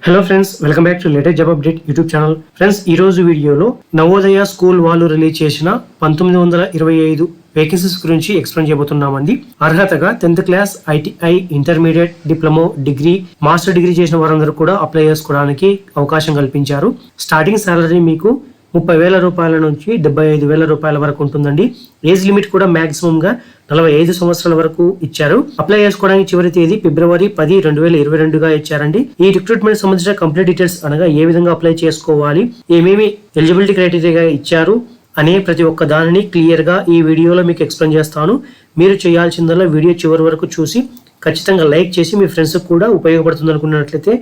Hello friends, welcome back to latest job update YouTube channel. Friends, ఈ రోజు వీడియోలో Navodaya school వాళ్ళు రిలీజ్ చేసిన 1925 వేకెన్సీస్ గురించి ఎక్స్ప్లెయిన్ చేయబోతున్నామండి. అర్హతగా 10th class, ITI, intermediate, diploma, degree, master degree చేసిన వారందరూ కూడా అప్లై చేసుకోవడానికి అవకాశం కల్పించారు. స్టార్టింగ్ సాలరీ మీకు 30,000 రూపాయల నుంచి 75,000 రూపాయల వరకు ఉంటుందండి. ఏజ్ లిమిట్ కూడా మాక్సిమం గా 45 సంవత్సరాల వరకు ఇచ్చారు. అప్లై చేసుకోవడానికి చివరి తేదీ ఫిబ్రవరి 10, 2022గా ఇచ్చారండి. ఈ రిక్రూట్మెంట్ సంబంధించిన కంప్లీట్ డీటెయిల్స్ అనగా ఏ విధంగా అప్లై చేసుకోవాలి, ఏమేమి ఎలిజిబిలిటీ క్రైటీరియా ఇచ్చారు అనే ప్రతి ఒక్క దానిని క్లియర్ గా ఈ వీడియోలో మీకు ఎక్స్ప్లెయిన్ చేస్తాను. మీరు చేయాల్సిందల్లా వీడియో చివరి వరకు చూసి ఖచ్చితంగా లైక్ చేసి మీ ఫ్రెండ్స్ కూడా ఉపయోగపడుతుంది అనుకున్నట్లయితే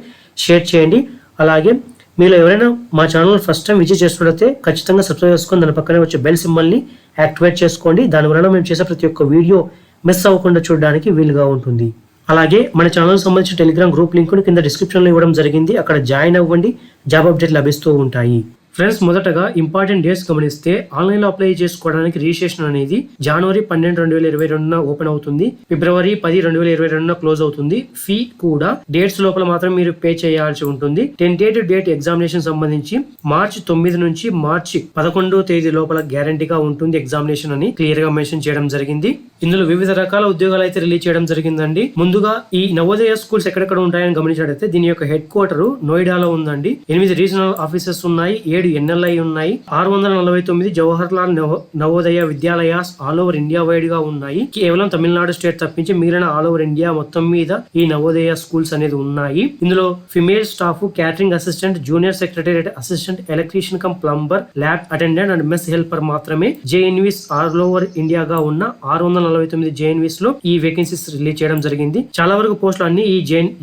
షేర్ చేయండి. అలాగే మీరు ఎవరైనా మా ఛానల్ ఫస్ట్ టైం విజిట్ చేస్తున్నట్లయితే ఖచ్చితంగా సబ్స్క్రైబ్ చేసుకొని దాని పక్కనే వచ్చే బెల్ సింబల్ని యాక్టివేట్ చేసుకోండి. దానివల్ల మేము చేసే ప్రతి ఒక్క వీడియో మిస్ అవ్వకుండా చూడడానికి వీలుగా ఉంటుంది. అలాగే మన ఛానల్ సంబంధించిన టెలిగ్రామ్ గ్రూప్ లింక్ను కింద డిస్క్రిప్షన్లో ఇవ్వడం జరిగింది. అక్కడ జాయిన్ అవ్వండి, జాబ్ అప్డేట్ లభిస్తూ ఉంటాయి. ఫ్రెండ్స్, మొదటగా ఇంపార్టెంట్ డేట్స్ గమనిస్తే ఆన్లైన్లో అప్లై చేసుకోవడానికి రిజిస్ట్రేషన్ అనేది జనవరి 12, 2022 ఓపెన్ అవుతుంది. ఫిబ్రవరి 10, 2022 క్లోజ్ అవుతుంది. ఫీ కూడా డేట్స్ లోపల మాత్రం మీరు పే చేయాల్సి ఉంటుంది. టెంటేటివ్ డేట్ ఎగ్జామినేషన్ సంబంధించి మార్చి 9 నుంచి మార్చి 11వ తేదీ లోపల గ్యారంటీగా ఉంటుంది ఎగ్జామినేషన్ అని క్లియర్ గా మెన్షన్ చేయడం జరిగింది. ఇందులో వివిధ రకాల ఉద్యోగాలు అయితే రిలీజ్ చేయడం జరిగిందండి. ముందుగా ఈ నవోదయ స్కూల్స్ ఎక్కడెక్కడ ఉంటాయని గమనించినట్లయితే దీని యొక్క హెడ్ క్వార్టర్ నోయిడాలో ఉందండి. 8 రీజనల్ ఆఫీసెస్ ఉన్నాయి, 7 NLI ఉన్నాయి, 649 Jawahar Lal Navodaya Vidyalayas all over India wide గా ఉన్నాయి. కేవలం తమిళనాడు స్టేట్ తప్పించి మిగిలిన ఆల్ ఓవర్ ఇండియా మొత్తం మీద ఈ నవోదయ స్కూల్స్ అనేది ఉన్నాయి. ఇందులో female staff, catering assistant, junior secretariat assistant, electrician come plumber, lab attendant and mess helper మాత్రమే JNVs ఆల్ ఓవర్ ఇండియాగా ఉన్న 649 JNVs లో ఈ వేకెన్సీస్ రిలీజ్ చేయడం జరిగింది. చాలా వరకు పోస్టులు అన్ని ఈ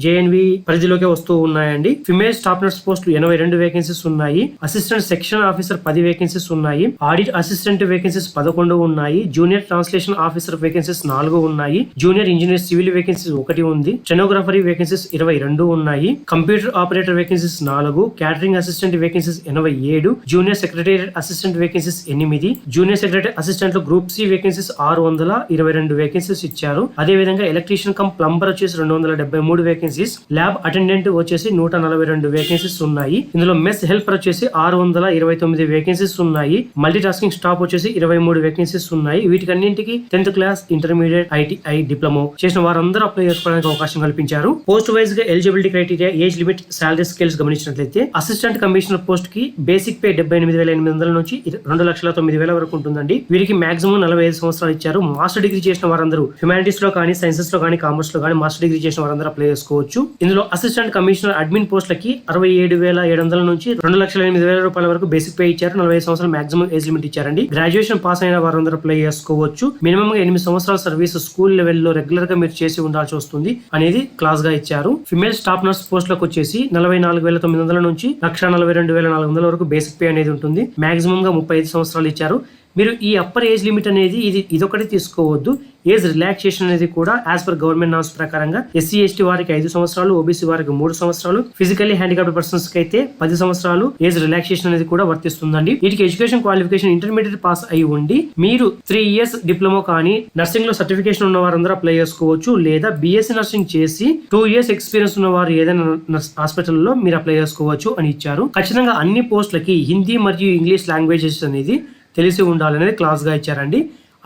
JNV పరిధిలోకే వస్తూ ఉన్నాయండి. ఫిమేల్ స్టాఫ్ నర్స్ పోస్టులు 82 వేకెన్సీస్ ఉన్నాయి. అసిస్టెంట్ సెక్షన్ ఆఫీసర్ 10 వేకెన్సీస్ ఉన్నాయి. ఆడిట్ అసిస్టెంట్ వేకెన్సీస్ 11 ఉన్నాయి. జూనియర్ ట్రాన్స్లేషన్ ఆఫీసర్ వేకెన్సీస్ 4 ఉన్నాయి. జూనియర్ ఇంజనీర్ సివిల్ వేకెన్సీస్ 1 ఉంది. స్టెనోగ్రఫరీ వేకెన్సీస్ 22 ఉన్నాయి. Computer operator vacancies 4, catering assistant vacancies 87, junior secretariat assistant vacancies 8, junior secretary assistant లో group C vacancies 622 vacancies ఇచ్చారు. అదే విధంగా electrician come plumber వచ్చేసి 273 vacancies, lab attendant వచ్చేసి 142 vacancies ఉన్నాయి. ఇందులో మెస్ హెల్పర్ వచ్చేసి 629 వేకెన్సీస్ ఉన్నాయి. మల్టీ టాస్కింగ్ స్టాఫ్ వచ్చేసి 23 వేకెన్సీస్ ఉన్నాయి. వీటికన్నింటికి 10th class, intermediate, ITI, diploma చేసిన వారందరూ అప్లై చేసుకోవడానికి అవకాశం కల్పించారు. పోస్ట్ వైజ్ గా eligibility criteria, age limit, salary scales గమనించినట్లయితే అసిస్టెంట్ కమిషనర్ పోస్ట్ కి బేసిక్ పే 78,800 నుంచి 2,09,000 వరకు ఉంటుందండి. వీరికి మాక్సిమం 45 సంవత్సరాలు ఇచ్చారు. మాస్టర్ డిగ్రీ చేసిన వారందరూ హ్యుమానిటీస్ లో కానీ, సైన్సెస్ లో కానీ, కామర్స్ లో కానీ మాస్టర్ డిగ్రీ చేసిన వారందరూ అప్లై చేసుకోవచ్చు. ఇందులో అసిస్టెంట్ కమిషనర్ అడ్మిన్ పోస్టులకి 67,700 నుంచి 2,08,000 రూపాయల వరకు బేసిక్ పే ఇచ్చారు. 45 సంవత్సరాలు మాక్సిమం ఏజ్ లిమిట్ ఇచ్చారండి. గ్రాడ్యుయేషన్ పాస్ అయిన వారందరూ అప్లై చేసుకోవచ్చు. మినిమం గా 8 సంవత్సరాల సర్వీస్ స్కూల్ లెవెల్లో రెగ్యులర్ గా మీరు చేసి ఉండాల్సి వస్తుంది అనేది క్లాస్ గా ఇచ్చారు. ఫిమేల్ స్టాఫ్ నర్స్ పోస్టులకు వచ్చేసి 44,900 నుంచి 1,42,400 వరకు బేసిక్ పే అనేది ఉంటుంది. మాక్సిమం గా 35 సంవత్సరాలు ఇచ్చారు. మీరు ఈ అప్పర్ ఏజ్ లిమిట్ అనేది ఇదొకటి తీసుకోవద్దు. ఏజ్ రిలాక్సేషన్ అనేది కూడా యాజ్ పర్ గవర్నమెంట్ నామ్స్ ప్రకారంగా SC ST వారికి 5 సంవత్సరాలు, OBC వారికి 3 సంవత్సరాలు, ఫిజికల్లీ హ్యాండిక్యాప్డ్ పర్సన్స్ కి అయితే 10 సంవత్సరాలు ఏజ్ రిలాక్సేషన్ అనేది కూడా వర్తిస్తుందండి. వీటికి ఎడ్యుకేషన్ క్వాలిఫికేషన్ ఇంటర్మీడియట్ పాస్ అయి ఉండి మీరు 3 years డిప్లొమా కానీ నర్సింగ్ లో సర్టిఫికేషన్ ఉన్న వారందరూ అప్లై చేసుకోవచ్చు. లేదా BSc నర్సింగ్ చేసి 2 years ఎక్స్పీరియన్స్ ఉన్న వారు ఏదైనా హాస్పిటల్లో మీరు అప్లై చేసుకోవచ్చు అని ఇచ్చారు. ఖచ్చితంగా అన్ని పోస్టులకి హిందీ మరియు ఇంగ్లీష్ లాంగ్వేజెస్ అనేది తెలిసి ఉండాలనేది క్లాస్ గా ఇచ్చారండి.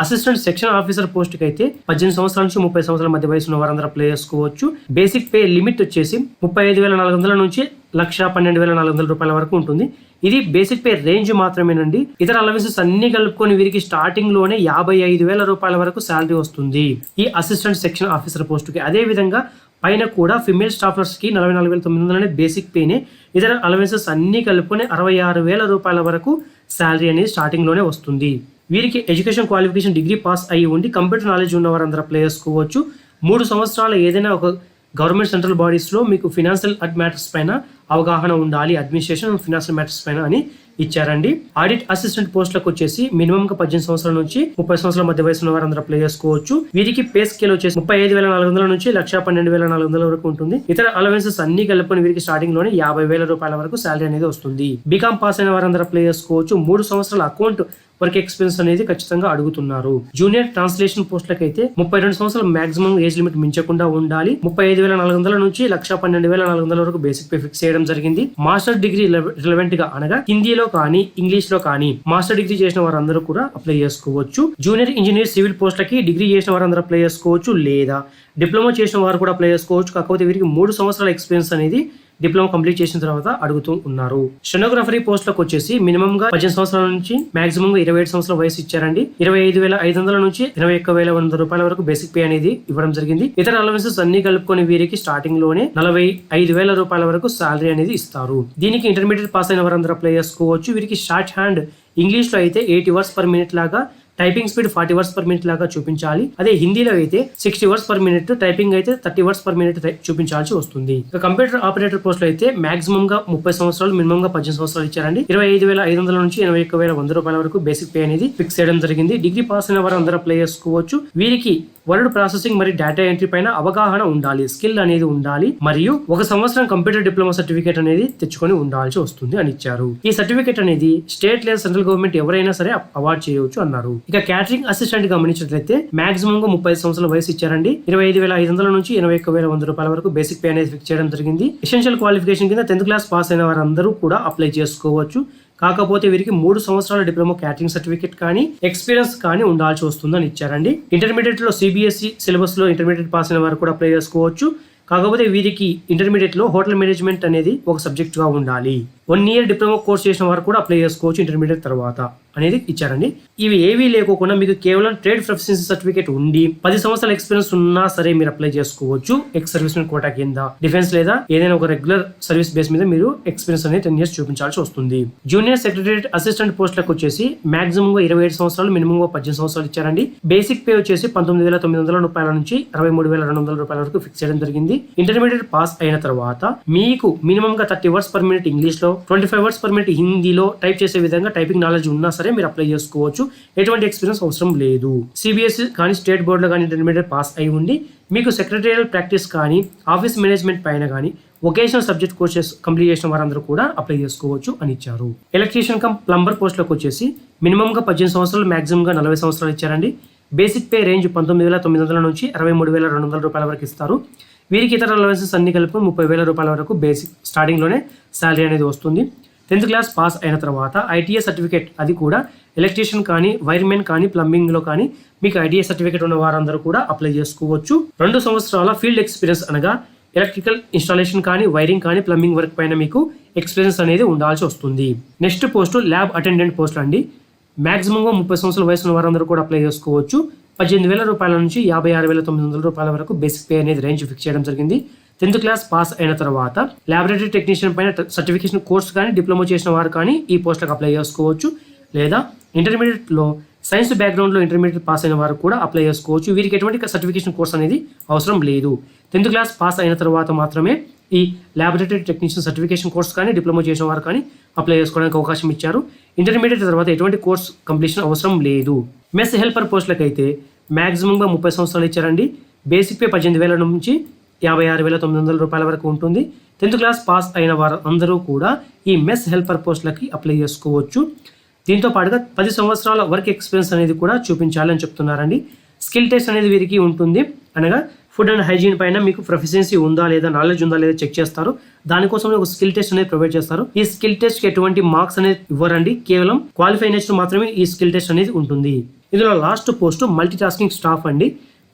అసిస్టెంట్ సెక్షన్ ఆఫీసర్ పోస్ట్ కి అయితే 18 సంవత్సరాల నుంచి 30 సంవత్సరాల మధ్య వయసు ఉన్న వారందరూ అప్లై చేసుకోవచ్చు. బేసిక్ పే లిమిట్ వచ్చేసి 35,400 నుంచి 1,12,400 రూపాయల వరకు ఉంటుంది. ఇది బేసిక్ పే రేంజ్ మాత్రమేనండి. ఇతర అలవెన్సెస్ అన్ని కలుపుకొని వీరికి స్టార్టింగ్ లోనే 55,000 రూపాయల వరకు శాలరీ వస్తుంది ఈ అసిస్టెంట్ సెక్షన్ ఆఫీసర్ పోస్ట్ కి. అదే విధంగా పైన కూడా ఫిమేల్ స్టాఫర్స్ కి 44,900 బేసిక్ పేనే. ఇతర అలవెన్సెస్ అన్ని కలుపుకొని 66,000 రూపాయల వరకు శాలరీ అనేది స్టార్టింగ్ లోనే వస్తుంది. వీరికి ఎడ్యుకేషన్ క్వాలిఫికేషన్ డిగ్రీ పాస్ అయ్యి ఉండి కంప్యూటర్ నాలెడ్జ్ ఉన్న వారందరూ అప్లై చేసుకోవచ్చు. 3 సంవత్సరాలు ఏదైనా ఒక గవర్నమెంట్ సెంట్రల్ బాడీస్ లో మీకు ఫినాన్షియల్ మ్యాటర్స్ పైన అవగాహన ఉండాలి, అడ్మినిస్ట్రేషన్ ఫినాన్షియల్ మ్యాటర్స్ పైన అని ఇచ్చారండి. ఆడిట్ అసిస్టెంట్ పోస్టులకు వచ్చేసి మినిమం గా 18 సంవత్సరాల నుంచి 30 సంవత్సరాల మధ్య వయసు ఉన్న వారందరూ అప్లై చేసుకోవచ్చు. వీరికి పే స్కేల్ వచ్చేసి 35,400 నుంచి 1,12,400 వరకు ఉంటుంది. ఇతర అలవెన్సెస్ అన్ని కలుపుకొని వీరికి స్టార్టింగ్ లోనే 50,000 రూపాయల వరకు శాలరీ అనేది వస్తుంది. బీకామ్ పాస్ అయిన వారందరూ అప్లై చేసుకోవచ్చు. 3 సంవత్సరాల అకౌంట్ వర్క్ ఎక్స్పీరియన్స్ అనేది ఖచ్చితంగా అడుగుతున్నారు. జూనియర్ ట్రాన్స్లేషన్ పోస్టులకు అయితే 32 సంవత్సరాల మాక్సిమం ఏజ్ లిమిట్ మించకుండా ఉండాలి. 35,400 నుంచి 1,12,400 వరకు బేసిక్ పే ఫిక్స్ చేయడం జరిగింది. మాస్టర్ డిగ్రీ రిలవెంట్ గా అనగా హిందీలో కానీ ఇంగ్లీష్ లో కానీ మాస్టర్ డిగ్రీ చేసిన వారందరూ కూడా అప్లై చేసుకోవచ్చు. జూనియర్ ఇంజనీర్ సివిల్ పోస్టులకి డిగ్రీ చేసిన వారందరూ అప్లై చేసుకోవచ్చు, లేదా డిప్లొమా చేసిన వారు కూడా అప్లై చేసుకోవచ్చు. కాకపోతే వీరికి 3 సంవత్సరాల ఎక్స్పీరియన్స్ అనేది డిప్లొమా కంప్లీట్ చేసిన తర్వాత అడుగుతూ ఉన్నారు. స్టెనోగ్రఫరీ పోస్టులకు వచ్చేసి మినిమం గా 18 సంవత్సరాల నుంచి మాక్సిమం 27 సంవత్సరాల వయసు ఇచ్చారండి. 25,500 నుంచి 21,100 రూపాయల వరకు బేసిక్ పే అనేది ఇవ్వడం జరిగింది. ఇతర అలవెన్సెస్ అన్ని కలుపుకొని వీరికి స్టార్టింగ్ లోనే 45,000 రూపాయల వరకు సాలరీ అనేది ఇస్తారు. దీనికి ఇంటర్మీడియట్ పాస్ అయిన వారందరూ అప్లై చేసుకోవచ్చు. వీరికి షార్ట్ హ్యాండ్ ఇంగ్లీష్ లో అయితే 80 వర్డ్స్ పర్ మినిట్ లాగా, typing speed 40 words per minute లాగా చూపించాలి. అదే హిందీలో అయితే 60 వర్డ్స్ పర్ మినిట్, టైపింగ్ అయితే 30 వర్డ్స్ పర్ మినిట్ చూపించాల్సి వస్తుంది. ఇక కంప్యూటర్ ఆపరేటర్ పోస్ట్ లో అయితే మాక్సిమం గా 30 సంవత్సరాలు, మినిమం గా 18 సంవత్సరాలు ఇచ్చారండి. 25,500 నుంచి 81,100 రూపాయల వరకు బేసిక్ పే అనేది ఫిక్స్ చేయడం జరిగింది. డిగ్రీ పాస్ అయిన వారు అందరూ అప్లై చేసుకోవచ్చు. వీరికి వర్డ్ ప్రాసెసింగ్ మరియు డేటా ఎంట్రీ పైన అవగాహన ఉండాలి, స్కిల్ అనేది ఉండాలి, మరియు 1 సంవత్సరం కంప్యూటర్ డిప్లొమా సర్టిఫికేట్ అనేది తెచ్చుకొని ఉండాల్సి వస్తుంది అని ఇచ్చారు. ఈ సర్టిఫికేట్ అనేది స్టేట్ లేదా సెంట్రల్ గవర్నమెంట్ ఎవరైనా సరే అవార్డ్ చేయవచ్చు అన్నారు. ఇక క్యాటరింగ్ అసిస్టెంట్ గమనించినట్లయితే మాక్సిమం గా 30 సంవత్సరాల వయసు ఇచ్చారండి. 25,500 నుంచి 81,100 రూపాయల వరకు బేసిక్ పే అనేది ఫిక్స్ చేయడం జరిగింది. ఎసెన్షియల్ క్వాలిఫికేషన్ కింద 10th క్లాస్ పాస్ అయిన వారందరూ కూడా అప్లై చేసుకోవచ్చు. కాకపోతే వీరికి 3 సంవత్సరాల డిప్లొమా క్యాటరింగ్ సర్టిఫికేట్ కానీ ఎక్స్పీరియన్స్ కానీ ఉండాల్సి వస్తుందని ఇచ్చారండి. ఇంటర్మీడియట్ లో సిబిఎస్ఈ సిలబస్ లో ఇంటర్మీడియట్ పాస్ అయిన వారు కూడా అప్లై చేసుకోవచ్చు. కాకపోతే వీరికి ఇంటర్మీడియట్ లో హోటల్ మేనేజ్మెంట్ అనేది ఒక సబ్జెక్ట్ గా ఉండాలి. 1 ఇయర్ డిప్లొమా కోర్స్ చేసిన వారు కూడా అప్లై చేసుకోవచ్చు ఇంటర్మీడియట్ తర్వాత అనేది ఇచ్చారండి. ఇవి ఏవీ లేకోకుండా మీకు కేవలం ట్రేడ్ ప్రొఫెషనల్ సర్టిఫికేట్ ఉండి 10 సంవత్సరాల ఎక్స్పీరియన్స్ ఉన్నా సరే మీరు అప్లై చేసుకోవచ్చు. ఎక్స్ సర్వీస్ మెన్ కోటా కింద డిఫెన్స్ లేదా ఏదైనా ఒక రెగ్యులర్ సర్వీస్ బేస్ మీద మీరు ఎక్స్పీరియన్స్ అనేది 10 ఇయర్స్ చూపించాల్సి వస్తుంది. జూనియర్ సెక్రటరియట్ అసిస్టెంట్ పోస్టులకు వచ్చేసి మాక్సిమం గా 27 సంవత్సరాలు, మినిమం గా 18 సంవత్సరాలు ఇచ్చారండి. బేసిక్ పే వచ్చేసి 19,900 రూపాయల నుంచి 63,200 రూపాయల వరకు ఫిక్స్ చేయడం జరిగింది. ఇంటర్మీడియట్ పాస్ అయిన తర్వాత మీకు మినిమం గా 30 వర్డ్స్ పర్ మినిట్ ఇంగ్లీష్ లో, 25 వర్డ్స్ పర్ మినిట్ హిందీలో టైప్ చేసే విధంగా టైపింగ్ నాలెడ్జ్ ఉన్నా సరే మీరు అప్లై చేసుకోవచ్చు. ఎటువంటి ఎక్స్పీరియన్స్ అవసరం లేదు. సిబిఎస్ఈ కానీ స్టేట్ బోర్డులో కానీ ఇంటర్మీడియట్ పాస్ అయి ఉండి మీకు సెక్రటరియల్ ప్రాక్టీస్ కానీ ఆఫీస్ మేనేజ్మెంట్ పైన కానీ వొకేషనల్ సబ్జెక్ట్ కోర్సెస్ కంప్లీట్ చేసిన వారందరూ కూడా అప్లై చేసుకోవచ్చు అని ఇచ్చారు. ఎలక్ట్రీషియన్ కమ్ ప్లంబర్ పోస్టులకు వచ్చేసి మినిమం గా 18 సంవత్సరాలు, మాక్సిమం గా 40 సంవత్సరాలు ఇచ్చారండి. బేసిక్ పే రేంజ్ 19,900 నుంచి 63,200 రూపాయల వరకు ఇస్తారు. వీరికి ఇతర అలవెన్సెస్ అన్ని కలిపి 30,000 రూపాయల వరకు బేసిక్ స్టార్టింగ్ లోనే శాలరీ అనేది వస్తుంది. 10th క్లాస్ పాస్ అయిన తర్వాత ఐటీఐ సర్టిఫికేట్, అది కూడా ఎలక్ట్రీషియన్ కానీ వైర్మెన్ కానీ ప్లంబింగ్ లో కానీ మీకు ఐటీఐ సర్టిఫికేట్ ఉన్న వారందరూ కూడా అప్లై చేసుకోవచ్చు. 2 సంవత్సరాల ఫీల్డ్ ఎక్స్పీరియన్స్ అనగా ఎలక్ట్రికల్ ఇన్స్టాలేషన్ కానీ వైరింగ్ కానీ ప్లంబింగ్ వర్క్ పైన మీకు ఎక్స్పీరియన్స్ అనేది ఉండాల్సి వస్తుంది. Next post lab attendant post అండి. మాక్సిమం 30 సంవత్సరాల వయసు ఉన్న వారందరూ కూడా అప్లై చేసుకోవచ్చు. 18,000 రూపాయల నుంచి 56,900 రూపాయల వరకు బేసిక్ పే అనేది రేంజ్ ఫిక్స్ చేయడం జరిగింది. 10th క్లాస్ పాస్ అయిన తర్వాత ల్యాబొరేటరీ టెక్నీషియన్ పైన సర్టిఫికేషన్ కోర్స్ కానీ డిప్లొమా చేసిన వారు కానీ ఈ పోస్టులకు అప్లై చేసుకోవచ్చు. లేదా ఇంటర్మీడియట్ లో సైన్స్ బ్యాక్గ్రౌండ్ లో ఇంటర్మీడియట్ పాస్ అయిన వారు కూడా అప్లై చేసుకోవచ్చు. వీరికి ఎటువంటి సర్టిఫికేషన్ కోర్స్ అనేది అవసరం లేదు. 10th క్లాస్ పాస్ అయిన తర్వాత మాత్రమే ఈ ల్యాబొరేటరీ టెక్నీషియన్ సర్టిఫికేషన్ కోర్స్ కానీ డిప్లొమా చేసిన వారు కానీ అప్లై చేసుకోవడానికి అవకాశం ఇచ్చారు. ఇంటర్మీడియట్ తర్వాత ఎటువంటి కోర్స్ కంప్లీషన్ అవసరం లేదు. మెస్ హెల్పర్ పోస్టులకు అయితే మాక్సిమం గా 30 సంవత్సరాలు ఇచ్చారండి. బేసిక్ పే 18,000 నుంచి 56,900 రూపాయల వరకు ఉంటుంది. 10th క్లాస్ పాస్ అయిన వారు అందరూ కూడా ఈ మెస్ హెల్పర్ పోస్టులకి అప్లై చేసుకోవచ్చు. దీంతో పాటుగా 10 సంవత్సరాల వర్క్ ఎక్స్పీరియన్స్ అనేది కూడా చూపించాలని చెప్తున్నారండి. స్కిల్ టెస్ట్ అనేది వీరికి ఉంటుంది, అనగా ఫుడ్ అండ్ హైజీన్ పైన మీకు ప్రొఫిషియన్సీ ఉందా లేదా, నాలెడ్జ్ ఉందా లేదా చెక్ చేస్తారు. దానికోసం ఒక స్కిల్ టెస్ట్ అనేది ప్రొవైడ్ చేస్తారు. ఈ స్కిల్ టెస్ట్ కి ఎటువంటి మార్క్స్ అనేది ఇవ్వరండి, కేవలం క్వాలిఫై అయినట్టు మాత్రమే ఈ స్కిల్ టెస్ట్ అనేది ఉంటుంది. ఇందులో last post multi tasking staff అండి.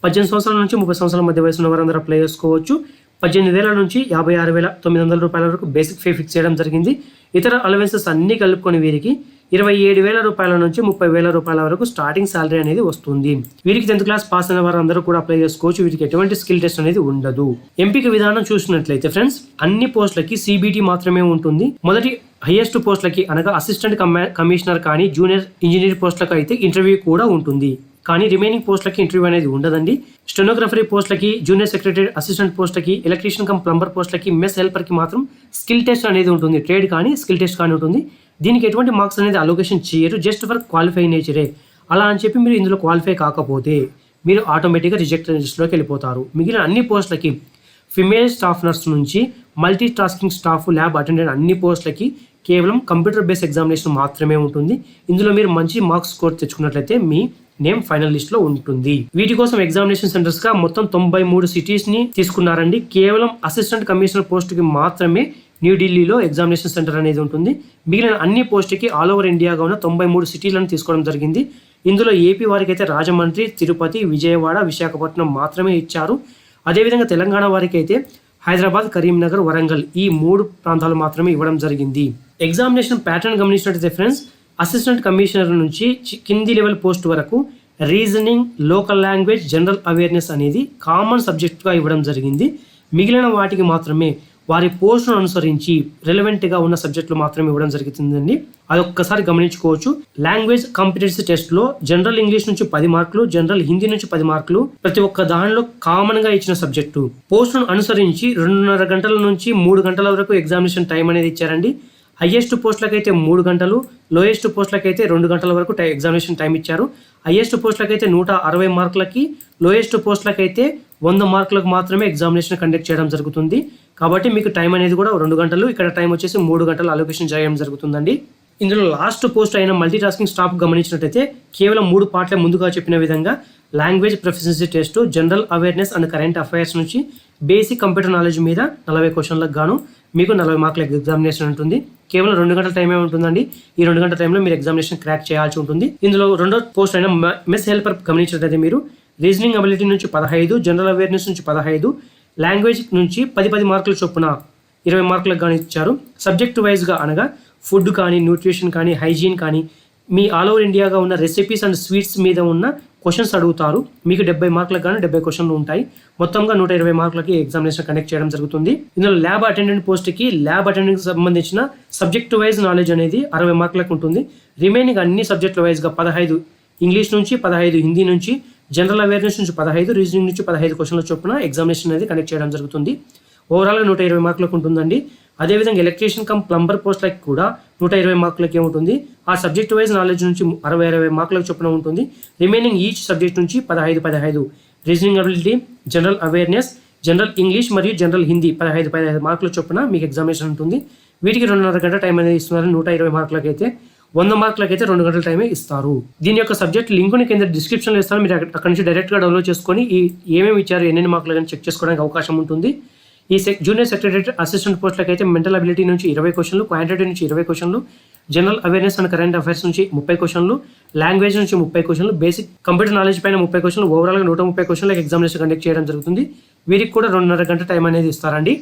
18 సంవత్సరాల నుంచి 30 సంవత్సరాల మధ్య వయసు ఉన్న వారందరూ అప్లై చేసుకోవచ్చు. 18,000 నుంచి 56,900 రూపాయల వరకు బేసిక్ పే ఫిక్స్ చేయడం జరిగింది. ఇతర అలవెన్సెస్ అన్ని కలుపుకొని వీరికి 27,000 రూపాయల నుంచి 30,000 రూపాయల వరకు స్టార్టింగ్ శాలరీ అనేది వస్తుంది. వీరికి 10th క్లాస్ పాస్ అయిన వారందరూ కూడా అప్లై చేసుకోవచ్చు. వీరికి ఎటువంటి స్కిల్ టెస్ట్ అనేది ఉండదు. ఎంపిక విధానం చూసినట్లయితే ఫ్రెండ్స్, అన్ని పోస్టులకి సిబిటి మాత్రమే ఉంటుంది. మొదటి హైయెస్ట్ పోస్టులకి అనగా అసిస్టెంట్ కమిషనర్ కానీ జూనియర్ ఇంజనీర్ పోస్టులకు అయితే ఇంటర్వ్యూ కూడా ఉంటుంది. కానీ రిమైనింగ్ పోస్టులకి ఇంటర్వ్యూ అనేది ఉండదండి. స్టెనోగ్రఫరీ పోస్టులకి, జూనియర్ సెక్రటరీ అసిస్టెంట్ పోస్టులకి, ఎలక్ట్రీషియన్ కమ్ ప్లంబర్ పోస్టులకి, మెస్ హెల్పర్ కి మాత్రం స్కిల్ టెస్ట్ అనేది ఉంటుంది. ట్రేడ్ కానీ స్కిల్ టెస్ట్ కానీ ఉంటుంది. దీనికి ఎటువంటి మార్క్స్ అనేది అలొకేషన్ చేయరు, జస్ట్ ఫర్ క్వాలిఫై నేచరే. అలా అని చెప్పి మీరు ఇందులో క్వాలిఫై కాకపోతే మీరు ఆటోమేటిక్గా రిజెక్ట్ లిస్ట్లోకి వెళ్ళిపోతారు. మిగిలిన అన్ని పోస్టులకి ఫిమేల్ స్టాఫ్ నర్స్ నుంచి multi tasking staff, lab attendant అన్ని పోస్టులకి కేవలం కంప్యూటర్ బేస్డ్ ఎగ్జామినేషన్ మాత్రమే ఉంటుంది. ఇందులో మీరు మంచి మార్క్స్ స్కోర్ తెచ్చుకున్నట్లయితే మీ నేమ్ ఫైనల్ లిస్ట్ లో ఉంటుంది. వీటి కోసం ఎగ్జామినేషన్ సెంటర్స్ గా మొత్తం 93 సిటీస్ ని తీసుకున్నారండి. కేవలం అసిస్టెంట్ కమిషనర్ పోస్ట్ కి మాత్రమే న్యూఢిల్లీలో ఎగ్జామినేషన్ సెంటర్ అనేది ఉంటుంది. మిగిలిన అన్ని పోస్టుకి ఆల్ ఓవర్ ఇండియాగా ఉన్న 93 సిటీలను తీసుకోవడం జరిగింది. ఇందులో ఏపీ వారికి అయితే రాజమండ్రి, తిరుపతి, విజయవాడ, విశాఖపట్నం మాత్రమే ఇచ్చారు. అదేవిధంగా తెలంగాణ వారికి అయితే హైదరాబాద్, కరీంనగర్, వరంగల్ ఈ 3 ప్రాంతాలు మాత్రమే ఇవ్వడం జరిగింది. ఎగ్జామినేషన్ ప్యాటర్న్ గమనించినట్లయితే ఫ్రెండ్స్, అసిస్టెంట్ కమిషనర్ నుంచి కింది లెవెల్ పోస్ట్ వరకు reasoning, local language, general awareness అనేది కామన్ సబ్జెక్ట్గా ఇవ్వడం జరిగింది. మిగిలిన వాటికి మాత్రమే వారి పోస్టును అనుసరించి రిలవెంట్గా ఉన్న సబ్జెక్టులు మాత్రమే ఇవ్వడం జరుగుతుందండి. అది ఒక్కసారి గమనించుకోవచ్చు. లాంగ్వేజ్ కాంపిటెన్సీ టెస్ట్లో జనరల్ ఇంగ్లీష్ నుంచి 10 మార్కులు, జనరల్ హిందీ నుంచి 10 మార్కులు ప్రతి ఒక్క దానిలో కామన్గా ఇచ్చిన సబ్జెక్టు. పోస్టును అనుసరించి 2.5 గంటల నుంచి 3 గంటల వరకు ఎగ్జామినేషన్ టైం అనేది ఇచ్చారండి. హైయెస్ట్ పోస్టులకైతే 3 గంటలు, లోయెస్ట్ పోస్టులకైతే 2 గంటల వరకు ఎగ్జామినేషన్ టైం ఇచ్చారు. హైయెస్ట్ పోస్టులకైతే 160 మార్కులకి, లోయెస్ట్ పోస్టులకైతే 100 మార్కులకు మాత్రమే ఎగ్జామినేషన్ కండక్ట్ చేయడం జరుగుతుంది. కాబట్టి మీకు టైం అనేది కూడా 2 గంటలు, ఇక్కడ టైం వచ్చేసి 3 గంటలు అలొకేషన్ చేయడం జరుగుతుందండి. ఇందులో లాస్ట్ పోస్ట్ అయిన మల్టీ టాస్కింగ్ స్టాఫ్ గమనించినట్టయితే కేవలం 3 పార్ట్లే ముందుగా చెప్పిన విధంగా language proficiency test, general awareness and current affairs నుంచి బేసిక్ కంప్యూటర్ నాలెడ్జ్ మీద 40 క్వశ్చన్లకు గాను మీకు 40 మార్కుల ఎగ్జామినేషన్ ఉంటుంది. కేవలం 2 గంటల టైమే ఉంటుందండి. ఈ 2 గంటల టైంలో మీరు ఎగ్జామినేషన్ క్రాక్ చేయాల్సి ఉంటుంది. ఇందులో రెండో పోస్ట్ అయిన మెస్ హెల్పర్ గమనించినట్లయితే మీరు రీజనింగ్ అబిలిటీ నుంచి 15, జనరల్ అవేర్నెస్ నుంచి 15, లాంగ్వేజ్ నుంచి 10 మార్కుల చొప్పున 20 మార్కులకు కానీ ఇచ్చారు. సబ్జెక్ట్ వైజ్గా అనగా ఫుడ్ కానీ, న్యూట్రిషన్ కానీ, హైజీన్ కానీ, మీ ఆల్ ఓవర్ ఇండియాగా ఉన్న రెసిపీస్ అండ్ స్వీట్స్ మీద ఉన్న క్వశ్చన్స్ అడుగుతారు. మీకు 70 మార్కులకు కానీ 70 క్వశ్చన్లు ఉంటాయి. మొత్తంగా 120 మార్కులకి ఎగ్జామినేషన్ కండక్ట్ చేయడం జరుగుతుంది. ఇందులో ల్యాబ్ అటెండెంట్ పోస్ట్కి ల్యాబ్ అటెండెంట్కి సంబంధించిన సబ్జెక్ట్ వైజ్ నాలెడ్జ్ అనేది 60 మార్కులకు ఉంటుంది. రిమైనింగ్ అన్ని సబ్జెక్టుల వైజ్గా 15 ఇంగ్లీష్ నుంచి, 15 హిందీ నుంచి, జనరల్ అవేర్నెస్ నుంచి 15, రీజనింగ్ నుంచి 15 క్వశ్చన్ల చొప్పున ఎగ్జామినేషన్ అనేది కండక్ట్ చేయడం జరుగుతుంది. ఓవరాల్గా 120 మార్కులకు ఉంటుందండి. అదేవిధంగా ఎలక్ట్రీషియన్ కమ్ ప్లంబర్ పోస్టులకి కూడా 120 మార్కులకే ఉంటుంది. ఆ సబ్జెక్ట్ వైజ్ నాలెడ్జ్ నుంచి 60 మార్కులకు చొప్పున ఉంటుంది. రిమైనింగ్ ఈచ్ సబ్జెక్ట్ నుంచి 15 reasoning ability, general awareness, general English మరియు జనరల్ హిందీ 15 మార్కుల చొప్పున మీకు ఎగ్జామినేషన్ ఉంటుంది. వీటికి 2.5 గంటల టైం అనేది ఇస్తున్నారు. 120 మార్కులకైతే 100 మార్కులకైతే 2 గంటల టైమే ఇస్తారు. దీని యొక్క సబ్జెక్ట్ లింక్ని కింద డిస్క్రిప్షన్లో ఇస్తాను. మీరు అక్కడ నుంచి డైరెక్ట్గా డౌన్లోడ్ చేసుకొని ఏమేమి ఇచ్చారు, ఎన్ని మార్కులు కానీ చెక్ చేసుకోవడానికి అవకాశం ఉంటుంది. ఈ జూనియర్ సెక్రటరీ అసిస్టెంట్ పోస్టులకు అయితే మెంటల్ అబిలిటీ నుంచి 20 క్వశ్చన్లు, క్వాంటిటీ నుంచి 20 క్వశ్చన్లు, general awareness and current affairs నుంచి 30 క్వశ్చన్లు, లాంగ్వేజ్ నుంచి 30 క్వశ్చన్లు, బేసిక్ కంప్యూటర్ నాలెడ్జ్ పైన 30 క్వశ్చన్లు, ఓవరాల్గా 130 క్వశ్చన్లకు ఎగ్జామినేషన్ కండక్ట్ చేయడం జరుగుతుంది. వీరికి కూడా 2.5 గంటల టైం అనేది ఇస్తారండి.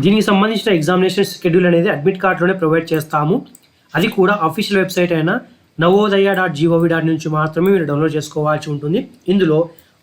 దీనికి సంబంధించిన ఎగ్జామినేషన్ షెడ్యూల్ అనేది అడ్మిట్ కార్డులోనే ప్రొవైడ్ చేస్తాము. అది కూడా అఫీషియల్ వెబ్సైట్ అయిన navodaya.gov.in నుంచి మాత్రమే మీరు డౌన్లోడ్ చేసుకోవాల్సి ఉంటుంది. ఇందులో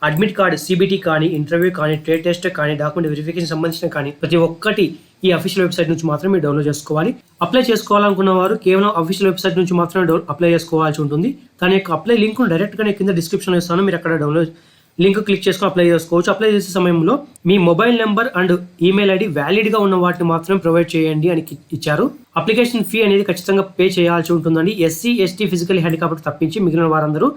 అడ్మిట్ కార్డ్, సిబిటీ కానీ, ఇంటర్వ్యూ కానీ, ట్రేడ్ టెస్ట్ కానీ, డాక్యుమెంట్ వెరిఫికేషన్ సంబంధించిన కానీ ప్రతి ఒక్కటి ఈ అఫీషియల్ వెబ్సైట్ నుంచి మాత్రమే మీరు డౌన్లోడ్ చేసుకోవాలి. అప్లై చేసుకోవాలనుకున్న వారు కేవలం అఫీషియల్ వెబ్సైట్ నుంచి మాత్రమే అప్లై చేసుకోవాల్సి ఉంటుంది. దాని యొక్క అప్లై లింక్ డైరెక్ట్గా కింద డిస్క్రిప్షన్లో ఇస్తాను. మీరు అక్కడ డౌన్లోడ్ లింక్ క్లిక్ చేసుకొని అప్లై చేసుకోవచ్చు. అప్లై చేసే సమయంలో మీ mobile number and email ID వ్యాలిడ్గా ఉన్న వాటిని మాత్రమే ప్రొవైడ్ చేయండి అని ఇచ్చారు. అప్లికేషన్ ఫీ అనేది ఖచ్చితంగా పే చేయాల్సి ఉంటుందండి. ఎస్సీ, ఎస్టీ, ఫిజికల్ హ్యాండిక్యాప్డ్ తప్పించి మిగిలిన వారందరూ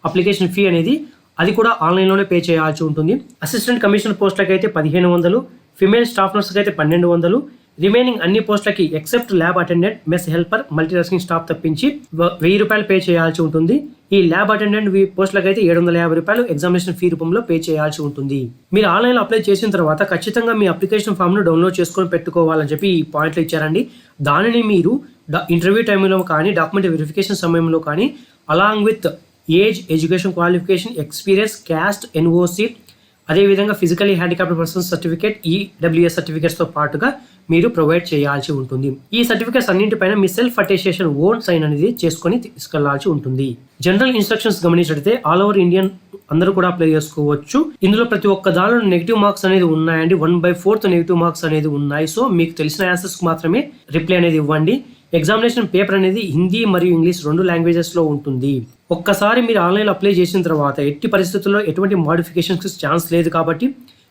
అప్లికేషన్ ఫీ అనేది అది కూడా ఆన్లైన్లోనే పే చేయాల్సి ఉంటుంది. అసిస్టెంట్ కమిషనర్ పోస్టులకి అయితే 1500, ఫిమేల్ స్టాఫ్ నర్స్కి అయితే 1200, రిమైనింగ్ అన్ని పోస్టులకి except lab attendant, mess helper, multi tasking staff తప్పించి 1000 రూపాయలు పే చేయాల్సి ఉంటుంది. ఈ ల్యాబ్ అటెండెంట్ పోస్టులకు అయితే 750 రూపాయలు ఎగ్జామినేషన్ ఫీ రూపంలో పే చేయాల్సి ఉంటుంది. మీరు ఆన్లైన్లో అప్లై చేసిన తర్వాత ఖచ్చితంగా మీ అప్లికేషన్ ఫామ్ను డౌన్లోడ్ చేసుకొని పెట్టుకోవాలని చెప్పి ఈ పాయింట్లు ఇచ్చారండి. దానిని మీరు ఇంటర్వ్యూ టైంలో కానీ, డాక్యుమెంట్ వెరిఫికేషన్ సమయంలో కానీ, along with age, education qualification, experience, caste, NOC, అదేవిధంగా physically handicapped persons certificate, EWS సర్టిఫికేట్స్తో పాటుగా మీరు ప్రొవైడ్ చేయాల్సి ఉంటుంది. ఈ సర్టిఫికేట్స్ అన్నింటిపైన మీ సెల్ఫ్ అటెస్టేషన్ ఓన్ సైన్ అనేది చేసుకొని తీసుకెళ్లాల్సి ఉంటుంది. జనరల్ ఇన్స్ట్రక్షన్స్ గమనించినట్లయితే ఆల్ ఓవర్ ఇండియన్ అందరూ కూడా అప్లై చేసుకోవచ్చు. ఇందులో ప్రతి ఒక్క దానిలో నెగిటివ్ మార్క్స్ అనేది ఉన్నాయండి. 1/4 నెగిటివ్ మార్క్స్ అనేది ఉన్నాయి. సో మీకు తెలిసిన ఆన్సర్స్ మాత్రమే రిప్లై అనేది ఇవ్వండి. ఎగ్జామినేషన్ పేపర్ అనేది హిందీ మరియు ఇంగ్లీష్ 2 లాంగ్వేజెస్లో ఉంటుంది. ఒక్కసారి మీరు ఆన్లైన్లో అప్లై చేసిన తర్వాత ఎట్టి పరిస్థితుల్లో ఎటువంటి మోడిఫికేషన్స్ ఛాన్స్ లేదు. కాబట్టి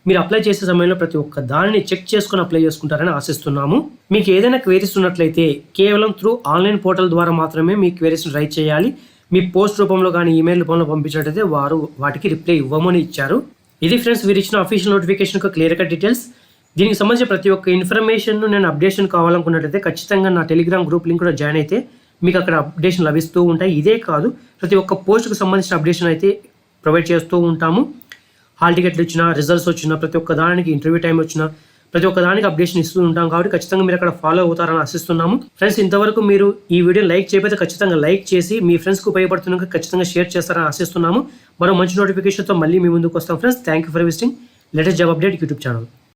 మీరు అప్లై చేసే సమయంలో ప్రతి ఒక్క దానిని చెక్ చేసుకుని అప్లై చేసుకుంటారని ఆశిస్తున్నాము. మీకు ఏదైనా క్వైరీస్ ఉన్నట్లయితే కేవలం త్రూ ఆన్లైన్ పోర్టల్ ద్వారా మాత్రమే మీ క్వైరీస్ని రైట్ చేయాలి. మీ పోస్ట్ రూపంలో కానీ ఈమెయిల్ రూపంలో పంపించినట్లయితే వారు వాటికి రిప్లై ఇవ్వమని ఇచ్చారు. ఇది ఫ్రెండ్స్ వీరు ఇచ్చిన official notification clear cut details. దీనికి సంబంధించిన ప్రతి ఒక్క ఇన్ఫర్మేషన్ నేను అప్డేషన్ కావాలనుకున్నట్లయితే ఖచ్చితంగా నా టెలిగ్రామ్ గ్రూప్ లింక్ కూడా జాయిన్ అయితే మీకు అక్కడ అప్డేషన్ లభిస్తూ ఉంటాయి. ఇదే కాదు, ప్రతి ఒక్క పోస్ట్కి సంబంధించిన అప్డేషన్ అయితే ప్రొవైడ్ చేస్తూ ఉంటాము. హాల్ టికెట్లు వచ్చినా, రిజల్ట్స్ వచ్చినా, ప్రతి ఒక్క దానికి ఇంటర్వ్యూ టైం వచ్చినా ప్రతి ఒక్క దానికి అప్డేషన్ ఇస్తూ ఉంటాం. కాబట్టి ఖచ్చితంగా మీరు అక్కడ ఫాలో అవుతారని ఆశిస్తున్నాము. ఫ్రెండ్స్, ఇంతవరకు మీరు ఈ వీడియో లైక్ చేయకపోతే ఖచ్చితంగా లైక్ చేసి మీ ఫ్రెండ్స్కి ఉపయోగపడుతున్న ఖచ్చితంగా షేర్ చేస్తారని ఆశిస్తున్నాము. మరో మంచి నోటిఫికేషన్తో మళ్ళీ మీ ముందుకు వస్తాం. Friends, thank you for visiting latest job update YouTube channel.